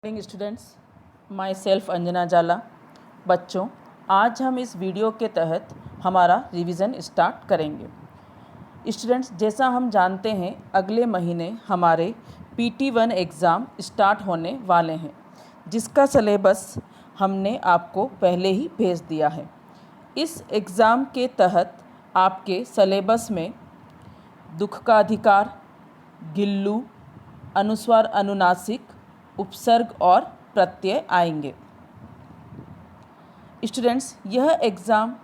Morning students, my self Anjana जाला। बच्चों, आज हम इस वीडियो के तहत हमारा रिवीजन स्टार्ट करेंगे। स्टूडेंट्स, जैसा हम जानते हैं अगले महीने हमारे PT1 एग्ज़ाम स्टार्ट होने वाले हैं, जिसका सिलेबस हमने आपको पहले ही भेज दिया है। इस एग्ज़ाम के तहत आपके सिलेबस में दुख का अधिकार, गिल्लू, अनुस्वार अनुनासिक, उपसर्ग और प्रत्यय आएंगे। स्टूडेंट्स, यह एग्ज़ाम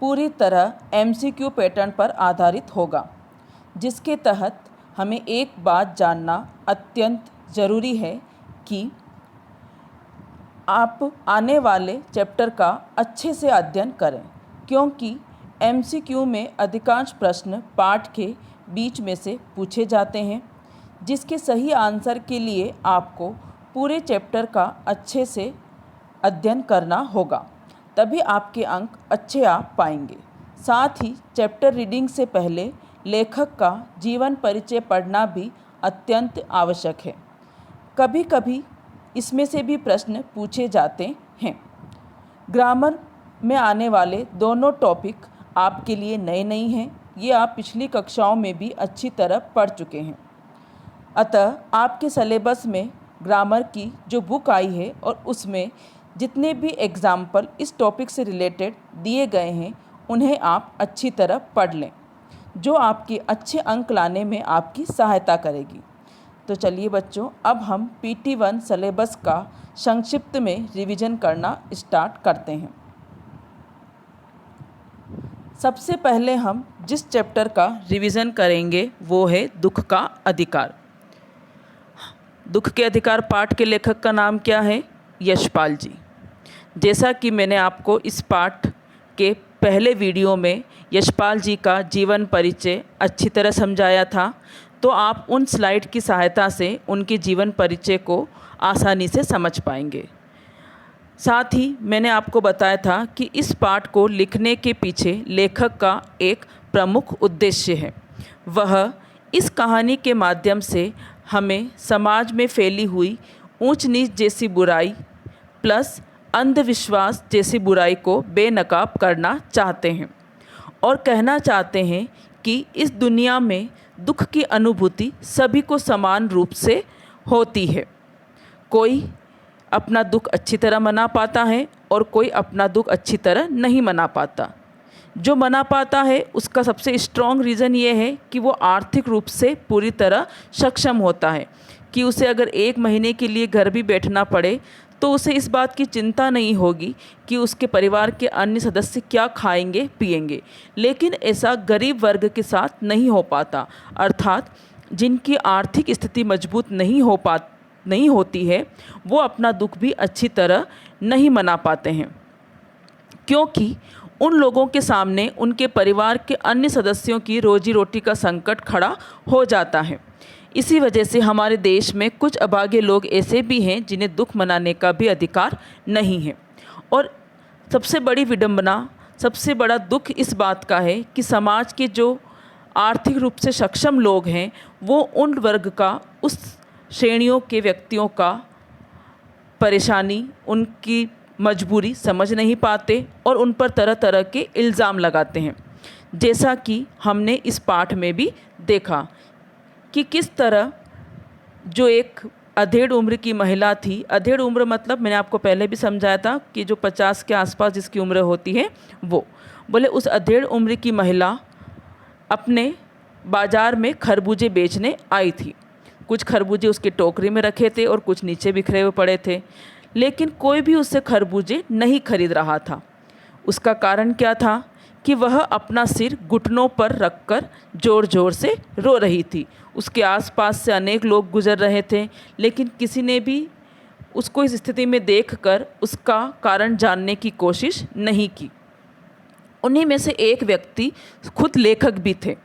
पूरी तरह MCQ पैटर्न पर आधारित होगा, जिसके तहत हमें एक बात जानना अत्यंत ज़रूरी है कि आप आने वाले चैप्टर का अच्छे से अध्ययन करें, क्योंकि MCQ में अधिकांश प्रश्न पाठ के बीच में से पूछे जाते हैं, जिसके सही आंसर के लिए आपको पूरे चैप्टर का अच्छे से अध्ययन करना होगा, तभी आपके अंक अच्छे आ पाएंगे। साथ ही चैप्टर रीडिंग से पहले लेखक का जीवन परिचय पढ़ना भी अत्यंत आवश्यक है। कभी कभी इसमें से भी प्रश्न पूछे जाते हैं। ग्रामर में आने वाले दोनों टॉपिक आपके लिए नए नहीं हैं, ये आप पिछली कक्षाओं में भी अच्छी तरह पढ़ चुके हैं। अतः आपके सिलेबस में ग्रामर की जो बुक आई है और उसमें जितने भी एग्ज़ाम्पल इस टॉपिक से रिलेटेड दिए गए हैं, उन्हें आप अच्छी तरह पढ़ लें, जो आपके अच्छे अंक लाने में आपकी सहायता करेगी। तो चलिए बच्चों, अब हम PT1 सिलेबस का संक्षिप्त में रिवीजन करना स्टार्ट करते हैं। सबसे पहले हम जिस चैप्टर का रिवीजन करेंगे वो है दुख का अधिकार। दुख के अधिकार पाठ के लेखक का नाम क्या है? यशपाल जी। जैसा कि मैंने आपको इस पाठ के पहले वीडियो में यशपाल जी का जीवन परिचय अच्छी तरह समझाया था, तो आप उन स्लाइड की सहायता से उनके जीवन परिचय को आसानी से समझ पाएंगे। साथ ही मैंने आपको बताया था कि इस पाठ को लिखने के पीछे लेखक का एक प्रमुख उद्देश्य है। वह इस कहानी के माध्यम से हमें समाज में फैली हुई ऊंच नीच जैसी बुराई प्लस अंधविश्वास जैसी बुराई को बेनकाब करना चाहते हैं और कहना चाहते हैं कि इस दुनिया में दुख की अनुभूति सभी को समान रूप से होती है। कोई अपना दुख अच्छी तरह मना पाता है और कोई अपना दुख अच्छी तरह नहीं मना पाता। जो मना पाता है उसका सबसे स्ट्रॉन्ग रीज़न ये है कि वो आर्थिक रूप से पूरी तरह सक्षम होता है, कि उसे अगर 1 महीने के लिए घर भी बैठना पड़े तो उसे इस बात की चिंता नहीं होगी कि उसके परिवार के अन्य सदस्य क्या खाएंगे पिएंगे। लेकिन ऐसा गरीब वर्ग के साथ नहीं हो पाता, अर्थात जिनकी आर्थिक स्थिति मजबूत नहीं होती है, वो अपना दुख भी अच्छी तरह नहीं मना पाते हैं, क्योंकि उन लोगों के सामने उनके परिवार के अन्य सदस्यों की रोजी रोटी का संकट खड़ा हो जाता है। इसी वजह से हमारे देश में कुछ अभागे लोग ऐसे भी हैं जिन्हें दुख मनाने का भी अधिकार नहीं है। और सबसे बड़ी विडंबना, सबसे बड़ा दुख इस बात का है कि समाज के जो आर्थिक रूप से सक्षम लोग हैं, वो उन वर्ग का, उस श्रेणियों के व्यक्तियों का परेशानी, उनकी मजबूरी समझ नहीं पाते और उन पर तरह तरह के इल्ज़ाम लगाते हैं। जैसा कि हमने इस पाठ में भी देखा कि किस तरह जो एक अधेड़ उम्र की महिला थी, अधेड़ उम्र मतलब मैंने आपको पहले भी समझाया था कि जो 50 के आसपास जिसकी उम्र होती है, वो बोले उस अधेड़ उम्र की महिला अपने बाज़ार में खरबूजे बेचने आई थी। कुछ खरबूजे उसके टोकरी में रखे थे और कुछ नीचे बिखरे हुए पड़े थे, लेकिन कोई भी उससे खरबूजे नहीं खरीद रहा था। उसका कारण क्या था कि वह अपना सिर घुटनों पर रखकर ज़ोर ज़ोर से रो रही थी। उसके आसपास से अनेक लोग गुजर रहे थे, लेकिन किसी ने भी उसको इस स्थिति में देखकर उसका कारण जानने की कोशिश नहीं की। उन्हीं में से एक व्यक्ति खुद लेखक भी थे।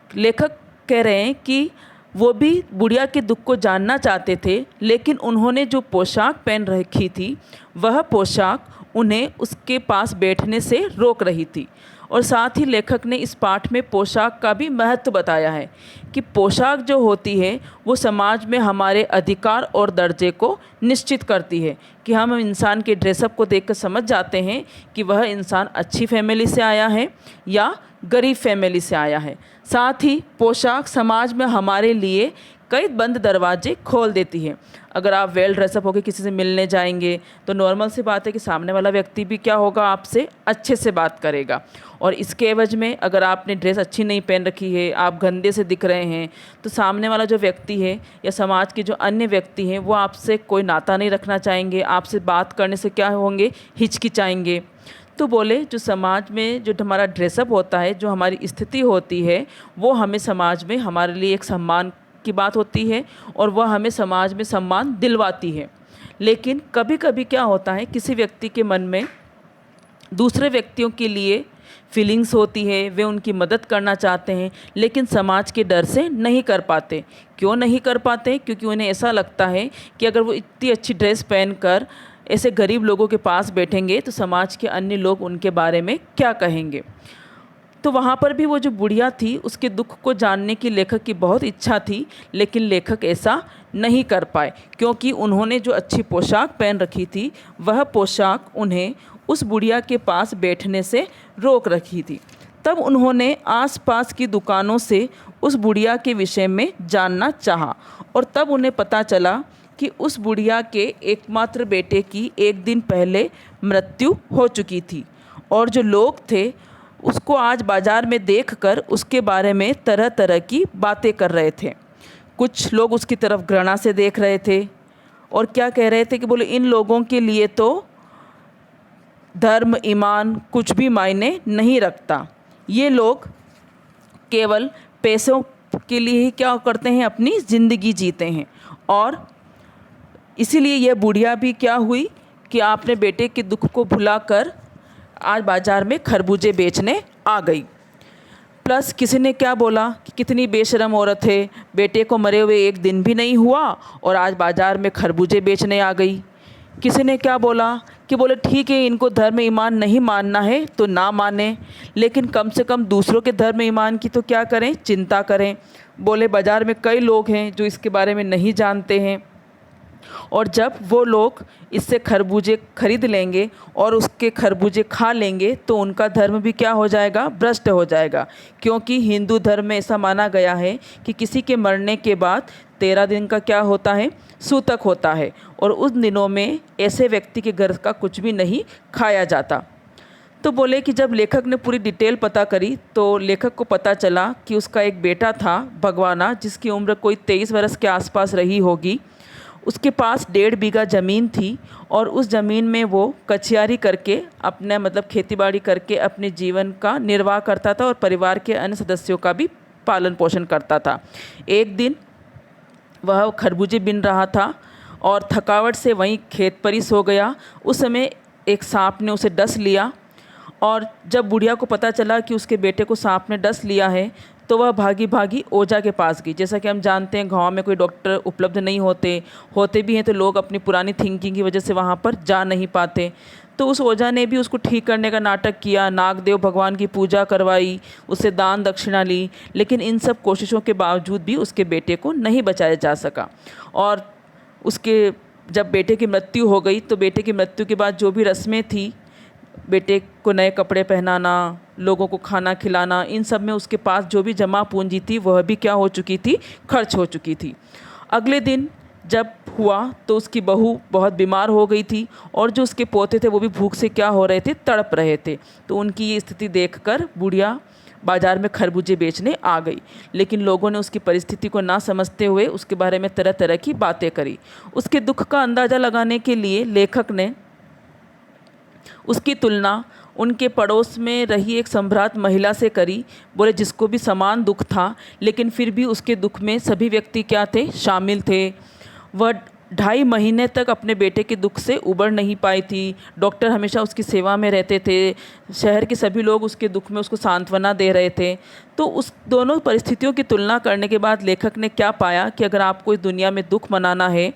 लेखक कह रहे हैं कि वो भी बुढ़िया के दुख को जानना चाहते थे, लेकिन उन्होंने जो पोशाक पहन रखी थी, वह पोशाक उन्हें उसके पास बैठने से रोक रही थी। और साथ ही लेखक ने इस पाठ में पोशाक का भी महत्व बताया है कि पोशाक जो होती है वो समाज में हमारे अधिकार और दर्जे को निश्चित करती है, कि हम इंसान के ड्रेसअप को देखकर समझ जाते हैं कि वह इंसान अच्छी फैमिली से आया है या गरीब फैमिली से आया है। साथ ही पोशाक समाज में हमारे लिए कई बंद दरवाजे खोल देती है। अगर आप वेल ड्रेसअप होकर किसी से मिलने जाएंगे तो नॉर्मल सी बात है कि सामने वाला व्यक्ति भी क्या होगा, आपसे अच्छे से बात करेगा। और इसके एवज में अगर आपने ड्रेस अच्छी नहीं पहन रखी है, आप गंदे से दिख रहे हैं, तो सामने वाला जो व्यक्ति है या समाज के जो अन्य व्यक्ति हैं वो आपसे कोई नाता नहीं रखना चाहेंगे, आपसे बात करने से क्या होंगे, हिचकिचाएंगे। तो बोले जो समाज में जो हमारा ड्रेसअप होता है, जो हमारी स्थिति होती है, वो हमें समाज में हमारे लिए एक सम्मान की बात होती है और वह हमें समाज में सम्मान दिलवाती है। लेकिन कभी कभी क्या होता है, किसी व्यक्ति के मन में दूसरे व्यक्तियों के लिए फीलिंग्स होती है, वे उनकी मदद करना चाहते हैं लेकिन समाज के डर से नहीं कर पाते। क्यों नहीं कर पाते? क्योंकि उन्हें ऐसा लगता है कि अगर वो इतनी अच्छी ड्रेस पहनकर ऐसे गरीब लोगों के पास बैठेंगे तो समाज के अन्य लोग उनके बारे में क्या कहेंगे। तो वहाँ पर भी वो जो बुढ़िया थी उसके दुख को जानने की लेखक की बहुत इच्छा थी, लेकिन लेखक ऐसा नहीं कर पाए क्योंकि उन्होंने जो अच्छी पोशाक पहन रखी थी वह पोशाक उन्हें उस बुढ़िया के पास बैठने से रोक रखी थी। तब उन्होंने आसपास की दुकानों से उस बुढ़िया के विषय में जानना चाहा और तब उन्हें पता चला कि उस बुढ़िया के एकमात्र बेटे की एक दिन पहले मृत्यु हो चुकी थी और जो लोग थे उसको आज बाज़ार में देखकर उसके बारे में तरह तरह की बातें कर रहे थे। कुछ लोग उसकी तरफ घृणा से देख रहे थे और क्या कह रहे थे कि बोले इन लोगों के लिए तो धर्म ईमान कुछ भी मायने नहीं रखता, ये लोग केवल पैसों के लिए ही क्या करते हैं, अपनी ज़िंदगी जीते हैं। और इसीलिए यह बुढ़िया भी क्या हुई कि आपने बेटे के दुख को भुलाकर आज बाज़ार में खरबूजे बेचने आ गई। प्लस किसी ने क्या बोला कि कितनी बेशरम औरत है, बेटे को मरे हुए एक दिन भी नहीं हुआ और आज बाज़ार में खरबूजे बेचने आ गई। किसी ने क्या बोला कि बोले ठीक है, इनको धर्म ईमान नहीं मानना है तो ना माने, लेकिन कम से कम दूसरों के धर्म ईमान की तो क्या करें, चिंता करें। बोले बाज़ार में कई लोग हैं जो इसके बारे में नहीं जानते हैं और जब वो लोग इससे खरबूजे खरीद लेंगे और उसके खरबूजे खा लेंगे तो उनका धर्म भी क्या हो जाएगा, भ्रष्ट हो जाएगा। क्योंकि हिंदू धर्म में ऐसा माना गया है कि किसी के मरने के बाद 13 दिन का क्या होता है, सूतक होता है और उस दिनों में ऐसे व्यक्ति के घर का कुछ भी नहीं खाया जाता। तो बोले कि जब लेखक ने पूरी डिटेल पता करी तो लेखक को पता चला कि उसका एक बेटा था भगवाना, जिसकी उम्र कोई 23 वर्ष के आसपास रही होगी। उसके पास 1.5 बीघा ज़मीन थी और उस ज़मीन में वो कचियारी करके अपने मतलब खेतीबाड़ी करके अपने जीवन का निर्वाह करता था और परिवार के अन्य सदस्यों का भी पालन पोषण करता था। एक दिन वह खरबूजे बीन रहा था और थकावट से वहीं खेत पर ही सो गया। उस समय एक सांप ने उसे डस लिया और जब बुढ़िया को पता चला कि उसके बेटे को सांप ने डस लिया है तो वह भागी भागी ओझा के पास गई। जैसा कि हम जानते हैं गांव में कोई डॉक्टर उपलब्ध नहीं होते भी हैं तो लोग अपनी पुरानी थिंकिंग की वजह से वहां पर जा नहीं पाते। तो उस ओझा ने भी उसको ठीक करने का नाटक किया, नागदेव भगवान की पूजा करवाई, उससे दान दक्षिणा ली, लेकिन इन सब कोशिशों के बावजूद भी उसके बेटे को नहीं बचाया जा सका। और उसके जब बेटे की मृत्यु हो गई तो बेटे की मृत्यु के बाद जो भी रस्में थी, बेटे को नए कपड़े पहनाना, लोगों को खाना खिलाना, इन सब में उसके पास जो भी जमा पूंजी थी वह भी क्या हो चुकी थी, खर्च हो चुकी थी। अगले दिन जब हुआ तो उसकी बहू बहुत बीमार हो गई थी और जो उसके पोते थे वो भी भूख से क्या हो रहे थे, तड़प रहे थे। तो उनकी ये स्थिति देखकर बुढ़िया बाज़ार में खरबूजे बेचने आ गई, लेकिन लोगों ने उसकी परिस्थिति को ना समझते हुए उसके बारे में तरह तरह की बातें करी। उसके दुख का अंदाज़ा लगाने के लिए लेखक ने उसकी तुलना उनके पड़ोस में रही एक सम्भ्रात महिला से करी। बोले जिसको भी समान दुख था लेकिन फिर भी उसके दुख में सभी व्यक्ति क्या थे, शामिल थे। वह 2.5 महीने तक अपने बेटे के दुख से उबर नहीं पाई थी। डॉक्टर हमेशा उसकी सेवा में रहते थे, शहर के सभी लोग उसके दुख में उसको सांत्वना दे रहे थे। तो उस दोनों परिस्थितियों की तुलना करने के बाद लेखक ने क्या पाया कि अगर आपको इस दुनिया में दुख मनाना है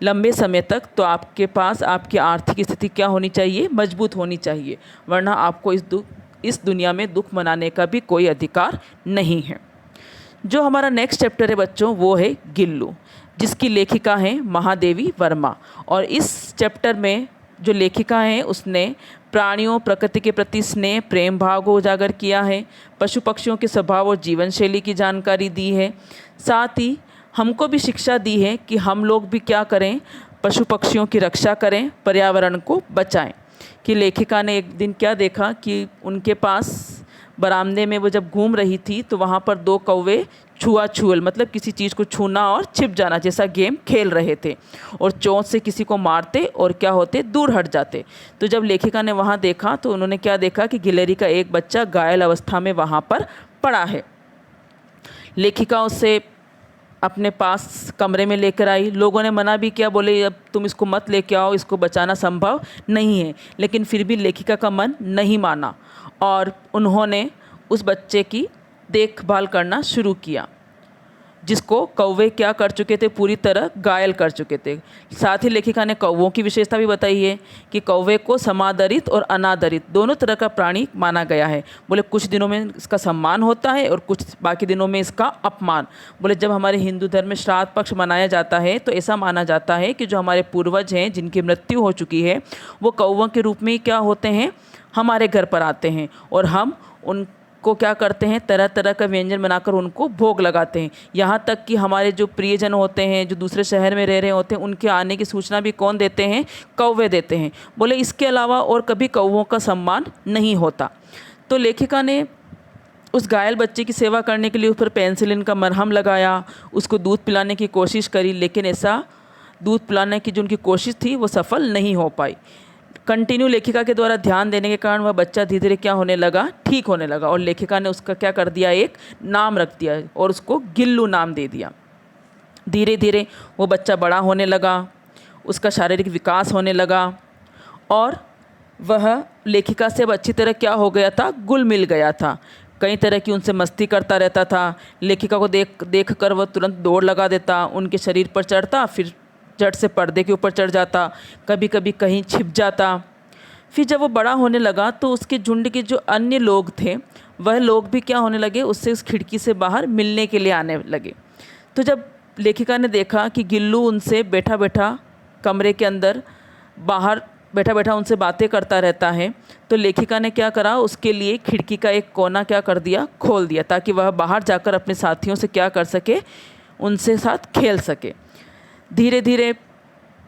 लंबे समय तक, तो आपके पास आपकी आर्थिक स्थिति क्या होनी चाहिए, मजबूत होनी चाहिए, वरना आपको इस दुनिया में दुख मनाने का भी कोई अधिकार नहीं है। जो हमारा नेक्स्ट चैप्टर है बच्चों, वो है गिल्लू, जिसकी लेखिका हैं महादेवी वर्मा। और इस चैप्टर में जो लेखिका हैं उसने प्राणियों, प्रकृति के प्रति स्नेह, प्रेम भाव को उजागर किया है, पशु पक्षियों के स्वभाव और जीवन शैली की जानकारी दी है। साथ ही हमको भी शिक्षा दी है कि हम लोग भी क्या करें, पशु पक्षियों की रक्षा करें, पर्यावरण को बचाएं। कि लेखिका ने एक दिन क्या देखा कि उनके पास बरामदे में वो जब घूम रही थी तो वहाँ पर दो कौवे छुआछुअल, मतलब किसी चीज़ को छूना और छिप जाना जैसा गेम खेल रहे थे, और चोंच से किसी को मारते और क्या होते, दूर हट जाते। तो जब लेखिका ने वहाँ देखा तो उन्होंने क्या देखा कि गिलहरी का एक बच्चा घायल अवस्था में वहाँ पर पड़ा है। लेखिका उससे अपने पास कमरे में लेकर आई। लोगों ने मना भी किया, बोले अब तुम इसको मत लेके आओ, इसको बचाना संभव नहीं है, लेकिन फिर भी लेखिका का मन नहीं माना और उन्होंने उस बच्चे की देखभाल करना शुरू किया, जिसको कौवे क्या कर चुके थे, पूरी तरह घायल कर चुके थे। साथ ही लेखिका ने कौवों की विशेषता भी बताई है कि कौवे को समादरित और अनादरित दोनों तरह का प्राणी माना गया है। बोले कुछ दिनों में इसका सम्मान होता है और कुछ बाकी दिनों में इसका अपमान। बोले जब हमारे हिंदू धर्म में श्राद्ध पक्ष मनाया जाता है तो ऐसा माना जाता है कि जो हमारे पूर्वज हैं जिनकी मृत्यु हो चुकी है वो कौवों के रूप में ही क्या होते हैं, हमारे घर पर आते हैं और हम उनको क्या करते हैं, तरह तरह का व्यंजन बनाकर उनको भोग लगाते हैं। यहाँ तक कि हमारे जो प्रियजन होते हैं जो दूसरे शहर में रह रहे होते हैं उनके आने की सूचना भी कौन देते हैं, कौवे देते हैं। बोले इसके अलावा और कभी कौवों का सम्मान नहीं होता। तो लेखिका ने उस घायल बच्चे की सेवा करने के लिए उस पर पेनिसिलिन का मरहम लगाया, उसको दूध पिलाने की कोशिश करी, लेकिन ऐसा दूध पिलाने की जो उनकी कोशिश थी वो सफल नहीं हो पाई। कंटिन्यू लेखिका के द्वारा ध्यान देने के कारण वह बच्चा धीरे धीरे क्या होने लगा, ठीक होने लगा, और लेखिका ने उसका क्या कर दिया, एक नाम रख दिया और उसको गिल्लू नाम दे दिया। धीरे धीरे वो बच्चा बड़ा होने लगा, उसका शारीरिक विकास होने लगा और वह लेखिका से अब अच्छी तरह क्या हो गया था, घुल मिल गया था। कई तरह की उनसे मस्ती करता रहता था। लेखिका को देख कर वह तुरंत दौड़ लगा देता, उनके शरीर पर चढ़ता, फिर झट से पर्दे के ऊपर चढ़ जाता, कभी कभी कहीं छिप जाता। फिर जब वो बड़ा होने लगा तो उसके झुंड के जो अन्य लोग थे वह लोग भी क्या होने लगे, उससे उस खिड़की से बाहर मिलने के लिए आने लगे। तो जब लेखिका ने देखा कि गिल्लू उनसे बैठा बैठा कमरे के अंदर बाहर बैठा बैठा उनसे बातें करता रहता है, तो लेखिका ने क्या करा, उसके लिए खिड़की का एक कोना क्या कर दिया, खोल दिया, ताकि वह बाहर जाकर अपने साथियों से क्या कर सके, उनसे साथ खेल सके। धीरे धीरे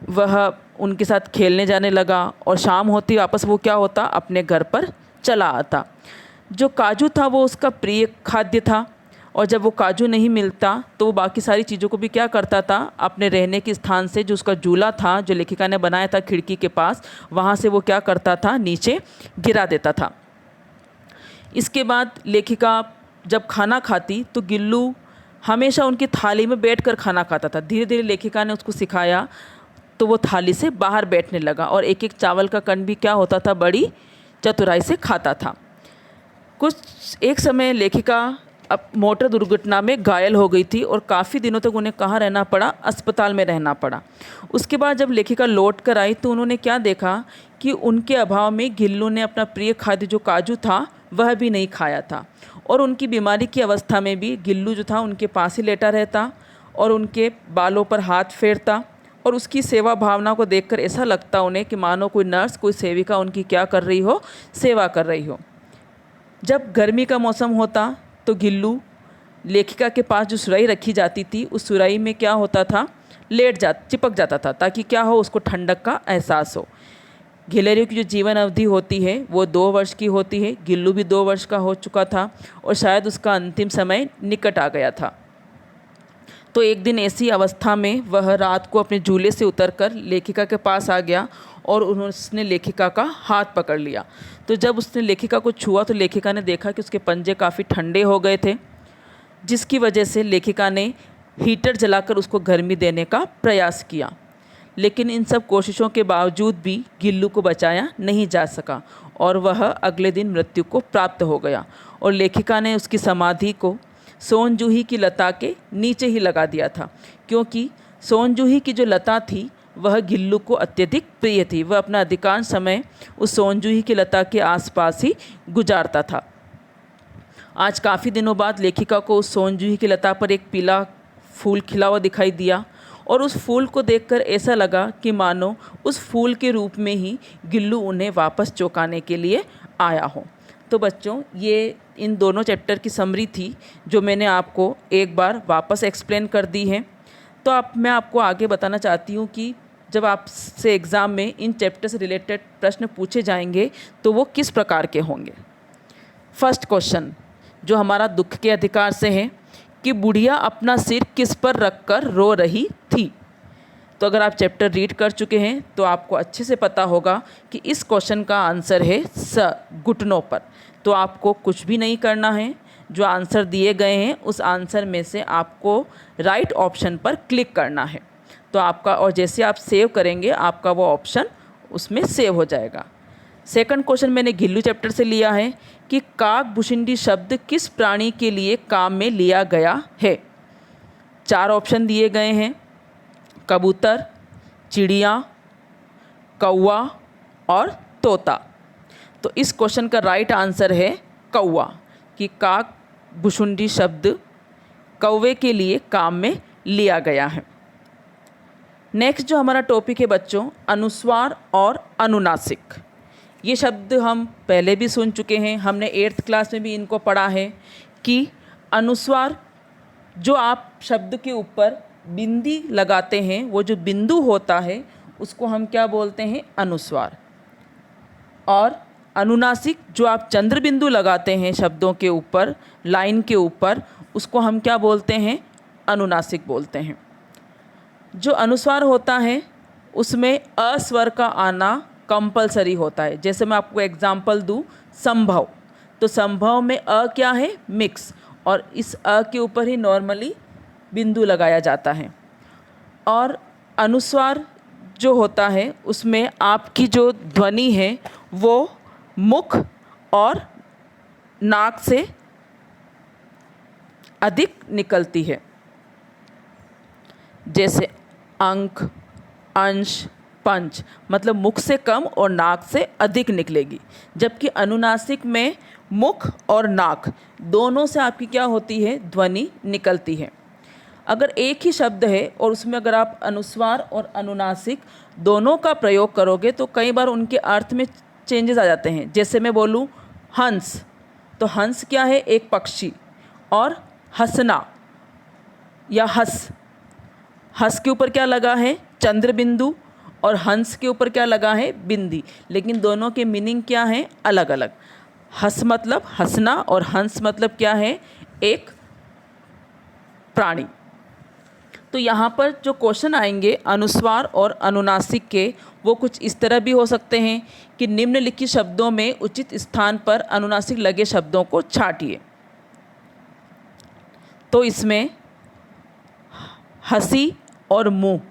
वह उनके साथ खेलने जाने लगा और शाम होती वापस वो क्या होता, अपने घर पर चला आता। जो काजू था वो उसका प्रिय खाद्य था और जब वो काजू नहीं मिलता तो वो बाकी सारी चीज़ों को भी क्या करता था, अपने रहने के स्थान से जो उसका झूला था जो लेखिका ने बनाया था खिड़की के पास, वहाँ से वो क्या करता था, नीचे गिरा देता था। इसके बाद लेखिका जब खाना खाती तो गिल्लू हमेशा उनकी थाली में बैठकर खाना खाता था। धीरे धीरे लेखिका ने उसको सिखाया तो वो थाली से बाहर बैठने लगा और एक एक चावल का कण भी क्या होता था, बड़ी चतुराई से खाता था। एक समय लेखिका अब मोटर दुर्घटना में घायल हो गई थी और काफ़ी दिनों तक उन्हें कहाँ रहना पड़ा, अस्पताल में रहना पड़ा। उसके बाद जब लेखिका लौट कर आई तो उन्होंने क्या देखा कि उनके अभाव में गिल्लू ने अपना प्रिय खाद्य जो काजू था वह भी नहीं खाया था और उनकी बीमारी की अवस्था में भी गिल्लू जो था उनके पास ही लेटा रहता और उनके बालों पर हाथ फेरता और उसकी सेवा भावना को देखकर ऐसा लगता उन्हें कि मानो कोई नर्स, कोई सेविका उनकी क्या कर रही हो, सेवा कर रही हो। जब गर्मी का मौसम होता तो गिल्लू लेखिका के पास जो सुराही रखी जाती थी उस सुराही में क्या होता था, चिपक जाता था ताकि क्या हो, उसको ठंडक का एहसास हो। गिलहरियों की जो जीवन अवधि होती है वो 2 वर्ष की होती है। गिल्लू भी 2 वर्ष का हो चुका था और शायद उसका अंतिम समय निकट आ गया था। तो एक दिन ऐसी अवस्था में वह रात को अपने झूले से उतरकर लेखिका के पास आ गया और उसने लेखिका का हाथ पकड़ लिया। तो जब उसने लेखिका को छुआ तो लेखिका ने देखा कि उसके पंजे काफ़ी ठंडे हो गए थे, जिसकी वजह से लेखिका ने हीटर जलाकर उसको गर्मी देने का प्रयास किया। लेकिन इन सब कोशिशों के बावजूद भी गिल्लू को बचाया नहीं जा सका और वह अगले दिन मृत्यु को प्राप्त हो गया और लेखिका ने उसकी समाधि को सोनजूही की लता के नीचे ही लगा दिया था, क्योंकि सोनजूही की जो लता थी वह गिल्लू को अत्यधिक प्रिय थी। वह अपना अधिकांश समय उस सोनजूही की लता के आसपास ही गुजारता था। आज काफ़ी दिनों बाद लेखिका को उस सोनजूही की लता पर एक पीला फूल खिला हुआ दिखाई दिया और उस फूल को देखकर ऐसा लगा कि मानो उस फूल के रूप में ही गिल्लू उन्हें वापस चौंकाने के लिए आया हो। तो बच्चों, ये इन दोनों चैप्टर की समरी थी जो मैंने आपको एक बार वापस एक्सप्लेन कर दी है। तो मैं आपको आगे बताना चाहती हूँ कि जब आपसे एग्ज़ाम में इन चैप्टर से रिलेटेड प्रश्न पूछे जाएंगे तो वो किस प्रकार के होंगे। फर्स्ट क्वेश्चन जो हमारा दुख के अधिकार से है कि बुढ़िया अपना सिर किस पर रखकर रो रही थी। तो अगर आप चैप्टर रीड कर चुके हैं तो आपको अच्छे से पता होगा कि इस क्वेश्चन का आंसर है स, घुटनों पर। तो आपको कुछ भी नहीं करना है, जो आंसर दिए गए हैं उस आंसर में से आपको राइट ऑप्शन पर क्लिक करना है। तो आपका, और जैसे आप सेव करेंगे आपका वो ऑप्शन उसमें सेव हो जाएगा। सेकंड क्वेश्चन मैंने गिल्लू चैप्टर से लिया है कि काकभुशिंडी शब्द किस प्राणी के लिए काम में लिया गया है। 4 ऑप्शन दिए गए हैं, कबूतर, चिड़िया, कौवा और तोता। तो इस क्वेश्चन का राइट आंसर है कौवा, कि काकभुशिंडी शब्द कौवे के लिए काम में लिया गया है। नेक्स्ट जो हमारा टॉपिक है बच्चों, अनुस्वार और अनुनासिक। ये शब्द हम पहले भी सुन चुके हैं, हमने 8th क्लास में भी इनको पढ़ा है कि अनुस्वार जो आप शब्द के ऊपर बिंदी लगाते हैं, वो जो बिंदु होता है उसको हम क्या बोलते हैं, अनुस्वार। और अनुनासिक जो आप चंद्र बिंदु लगाते हैं शब्दों के ऊपर, लाइन के ऊपर, उसको हम क्या बोलते हैं, अनुनासिक बोलते हैं। जो अनुस्वार होता है उसमें अ स्वर का आना कंपलसरी होता है। जैसे मैं आपको एग्जांपल दूँ, संभव, तो संभव में अ क्या है, मिक्स, और इस अ के ऊपर ही नॉर्मली बिंदु लगाया जाता है। और अनुस्वार जो होता है उसमें आपकी जो ध्वनि है वो मुख और नाक से अधिक निकलती है। जैसे अंक, अंश, पंच, मतलब मुख से कम और नाक से अधिक निकलेगी। जबकि अनुनासिक में मुख और नाक दोनों से आपकी क्या होती है, ध्वनि निकलती है। अगर एक ही शब्द है और उसमें अगर आप अनुस्वार और अनुनासिक दोनों का प्रयोग करोगे तो कई बार उनके अर्थ में चेंजेस आ जाते हैं। जैसे मैं बोलूँ हंस, तो हंस क्या है, एक पक्षी, और हंसना या हंस, हंस के ऊपर क्या लगा है, चंद्र बिंदु, और हंस के ऊपर क्या लगा है, बिंदी। लेकिन दोनों के मीनिंग क्या है, अलग अलग। हंस मतलब हंसना और हंस मतलब क्या है, एक प्राणी। तो यहाँ पर जो क्वेश्चन आएंगे अनुस्वार और अनुनासिक के, वो कुछ इस तरह भी हो सकते हैं कि निम्नलिखित शब्दों में उचित स्थान पर अनुनासिक लगे शब्दों को छांटिए। तो इसमें हंसी और मुंह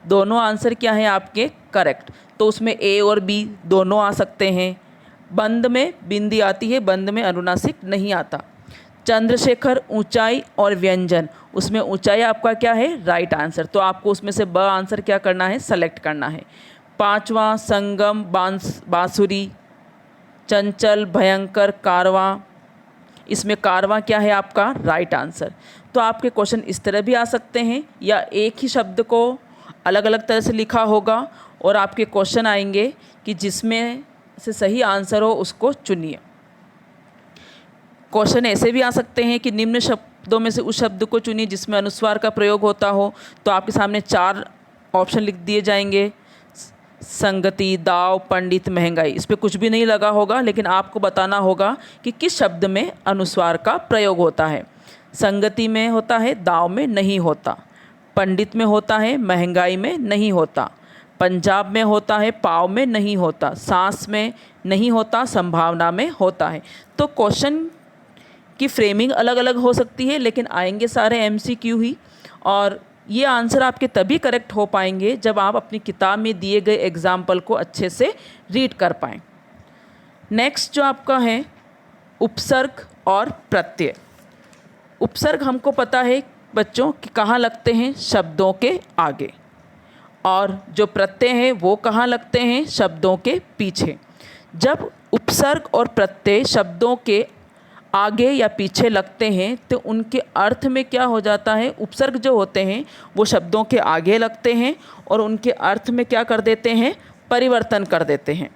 दोनों आंसर क्या है आपके, करेक्ट। तो उसमें ए और बी दोनों आ सकते हैं। बंद में बिंदी आती है, बंद में अनुनासिक नहीं आता। चंद्रशेखर, ऊंचाई और व्यंजन, उसमें ऊंचाई आपका क्या है, राइट आंसर। तो आपको उसमें से ब आंसर क्या करना है, सेलेक्ट करना है। 5वां संगम, बांसुरी, चंचल, भयंकर, कारवां, इसमें कारवां क्या है आपका, राइट आंसर। तो आपके क्वेश्चन इस तरह भी आ सकते हैं, या एक ही शब्द को अलग अलग तरह से लिखा होगा और आपके क्वेश्चन आएंगे कि जिसमें से सही आंसर हो उसको चुनिए। क्वेश्चन ऐसे भी आ सकते हैं कि निम्न शब्दों में से उस शब्द को चुनिए जिसमें अनुस्वार का प्रयोग होता हो। तो आपके सामने 4 ऑप्शन लिख दिए जाएंगे, संगति, दाव, पंडित, महंगाई। इस पर कुछ भी नहीं लगा होगा, लेकिन आपको बताना होगा कि किस शब्द में अनुस्वार का प्रयोग होता है। संगति में होता है, दाव में नहीं होता, पंडित में होता है, महंगाई में नहीं होता, पंजाब में होता है, पाव में नहीं होता, सांस में नहीं होता, संभावना में होता है। तो क्वेश्चन की फ्रेमिंग अलग अलग हो सकती है, लेकिन आएंगे सारे MCQ ही। और ये आंसर आपके तभी करेक्ट हो पाएंगे जब आप अपनी किताब में दिए गए एग्जाम्पल को अच्छे से रीड कर पाएँ। नेक्स्ट जो आपका है उपसर्ग और प्रत्यय। उपसर्ग हमको पता है बच्चों कि कहाँ लगते हैं, शब्दों के आगे, और जो प्रत्यय हैं वो कहाँ लगते हैं? शब्दों के पीछे। जब उपसर्ग और प्रत्यय शब्दों के आगे या पीछे लगते हैं तो उनके अर्थ में क्या हो जाता है? उपसर्ग जो होते हैं वो शब्दों के आगे लगते हैं और उनके अर्थ में क्या कर देते हैं? परिवर्तन कर देते हैं।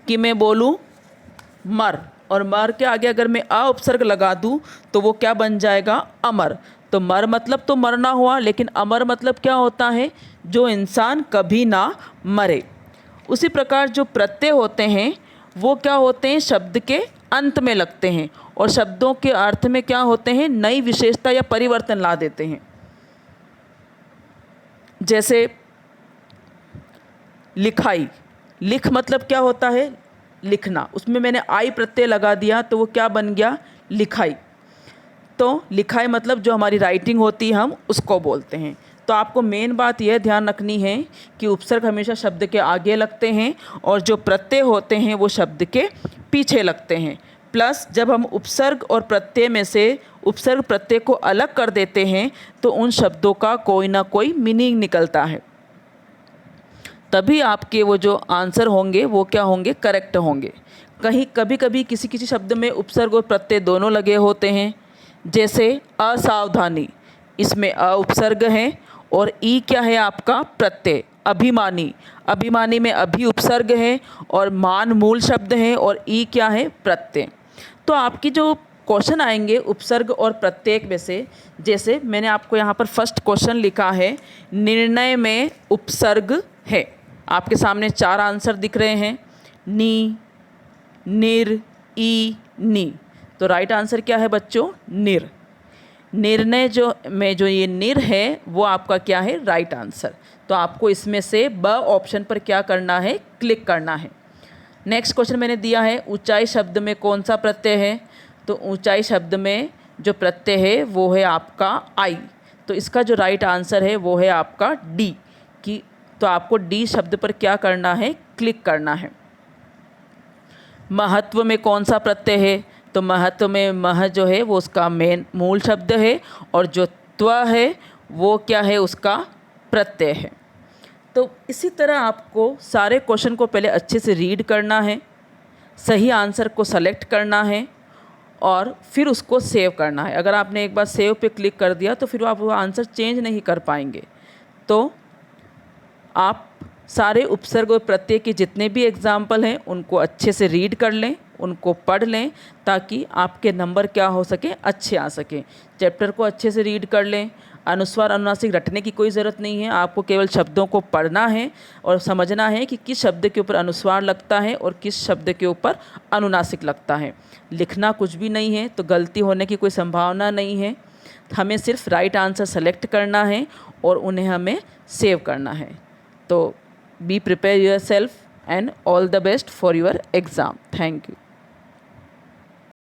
कि मैं बोलूँ मर, और मर के आगे अगर मैं अ उपसर्ग लगा दूँ तो वो क्या बन जाएगा? अमर। तो मर मतलब तो मरना हुआ, लेकिन अमर मतलब क्या होता है? जो इंसान कभी ना मरे। उसी प्रकार जो प्रत्यय होते हैं वो क्या होते हैं? शब्द के अंत में लगते हैं और शब्दों के अर्थ में क्या होते हैं? नई विशेषता या परिवर्तन ला देते हैं। जैसे लिखाई, लिख मतलब क्या होता है? लिखना। उसमें मैंने आई प्रत्यय लगा दिया तो वो क्या बन गया? लिखाई। तो लिखाई मतलब जो हमारी राइटिंग होती है हम उसको बोलते हैं। तो आपको मेन बात यह ध्यान रखनी है कि उपसर्ग हमेशा शब्द के आगे लगते हैं और जो प्रत्यय होते हैं वो शब्द के पीछे लगते हैं। प्लस जब हम उपसर्ग और प्रत्यय में से उपसर्ग प्रत्यय को अलग कर देते हैं तो उन शब्दों का कोई ना कोई मीनिंग निकलता है, तभी आपके वो जो आंसर होंगे वो क्या होंगे? करेक्ट होंगे। कहीं कभी कभी किसी किसी शब्द में उपसर्ग और प्रत्यय दोनों लगे होते हैं। जैसे असावधानी, इसमें अ उपसर्ग है और ई क्या है आपका? प्रत्यय। अभिमानी, अभिमानी में अभी उपसर्ग है और मान मूल शब्द है और ई क्या है? प्रत्यय। तो आपकी जो क्वेश्चन आएंगे उपसर्ग और प्रत्यय में से, जैसे मैंने आपको यहाँ पर फर्स्ट क्वेश्चन लिखा है, निर्णय में उपसर्ग है। आपके सामने 4 आंसर दिख रहे हैं, नी, निर, ई, नी। तो राइट आंसर क्या है बच्चों? निर। निर्णय जो में जो ये निर है वो आपका क्या है? Right answer. तो आपको इसमें से ब ऑप्शन पर क्या करना है? क्लिक करना है। नेक्स्ट क्वेश्चन मैंने दिया है, ऊंचाई शब्द में कौन सा प्रत्यय है? तो ऊंचाई शब्द में जो प्रत्यय है वो है आपका आई। तो इसका जो राइट आंसर है वो है आपका डी की। तो आपको डी शब्द पर क्या करना है? क्लिक करना है। महत्व में कौन सा प्रत्यय है? तो महत्व में मह जो है वो उसका मेन मूल शब्द है और जो त्व है वो क्या है? उसका प्रत्यय है। तो इसी तरह आपको सारे क्वेश्चन को पहले अच्छे से रीड करना है, सही आंसर को सेलेक्ट करना है और फिर उसको सेव करना है। अगर आपने एक बार सेव पे क्लिक कर दिया तो फिर आप वो आंसर चेंज नहीं कर पाएंगे। तो आप सारे उपसर्ग और प्रत्यय के जितने भी एग्जाम्पल हैं उनको अच्छे से रीड कर लें, उनको पढ़ लें, ताकि आपके नंबर क्या हो सके? अच्छे आ सकें। चैप्टर को अच्छे से रीड कर लें। अनुस्वार अनुनासिक रटने की कोई ज़रूरत नहीं है, आपको केवल शब्दों को पढ़ना है और समझना है कि किस शब्द के ऊपर अनुस्वार लगता है और किस शब्द के ऊपर अनुनासिक लगता है। लिखना कुछ भी नहीं है, तो गलती होने की कोई संभावना नहीं है। हमें सिर्फ राइट आंसर सेलेक्ट करना है और उन्हें हमें सेव करना है। तो be prepare your self and all the best for your exam. Thank you.